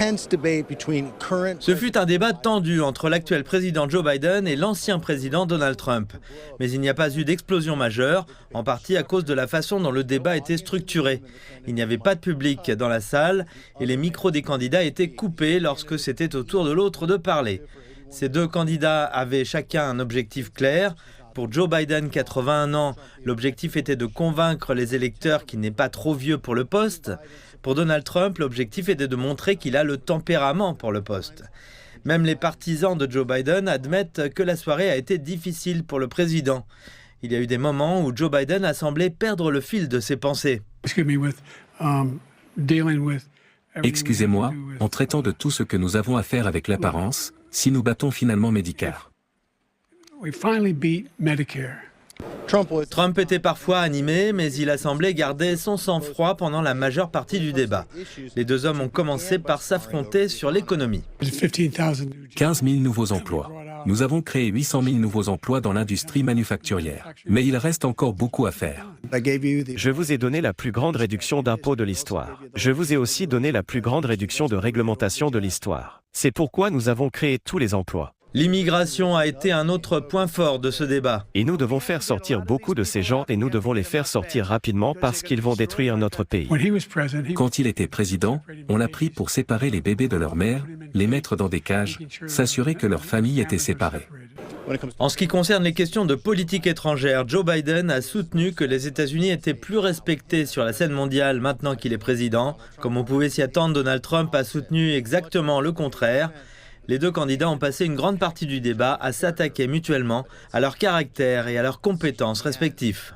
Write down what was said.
Ce fut un débat tendu entre l'actuel président Joe Biden et l'ancien président Donald Trump. Mais il n'y a pas eu d'explosion majeure, en partie à cause de la façon dont le débat était structuré. Il n'y avait pas de public dans la salle et les micros des candidats étaient coupés lorsque c'était au tour de l'autre de parler. Ces deux candidats avaient chacun un objectif clair. Pour Joe Biden, 81 ans, l'objectif était de convaincre les électeurs qu'il n'est pas trop vieux pour le poste. Pour Donald Trump, l'objectif était de montrer qu'il a le tempérament pour le poste. Même les partisans de Joe Biden admettent que la soirée a été difficile pour le président. Il y a eu des moments où Joe Biden a semblé perdre le fil de ses pensées. Excusez-moi, en traitant de tout ce que nous avons à faire avec l'apparence, si nous battons finalement Medicare. Trump était parfois animé, mais il a semblé garder son sang-froid pendant la majeure partie du débat. Les deux hommes ont commencé par s'affronter sur l'économie. 15 000 nouveaux emplois. Nous avons créé 800 000 nouveaux emplois dans l'industrie manufacturière. Mais il reste encore beaucoup à faire. Je vous ai donné la plus grande réduction d'impôts de l'histoire. Je vous ai aussi donné la plus grande réduction de réglementation de l'histoire. C'est pourquoi nous avons créé tous les emplois. L'immigration a été un autre point fort de ce débat. Et nous devons faire sortir beaucoup de ces gens et nous devons les faire sortir rapidement parce qu'ils vont détruire notre pays. Quand il était président, on l'a pris pour séparer les bébés de leur mère, les mettre dans des cages, s'assurer que leurs familles étaient séparées. En ce qui concerne les questions de politique étrangère, Joe Biden a soutenu que les États-Unis étaient plus respectés sur la scène mondiale maintenant qu'il est président. Comme on pouvait s'y attendre, Donald Trump a soutenu exactement le contraire. Les deux candidats ont passé une grande partie du débat à s'attaquer mutuellement à leur caractère et à leurs compétences respectives.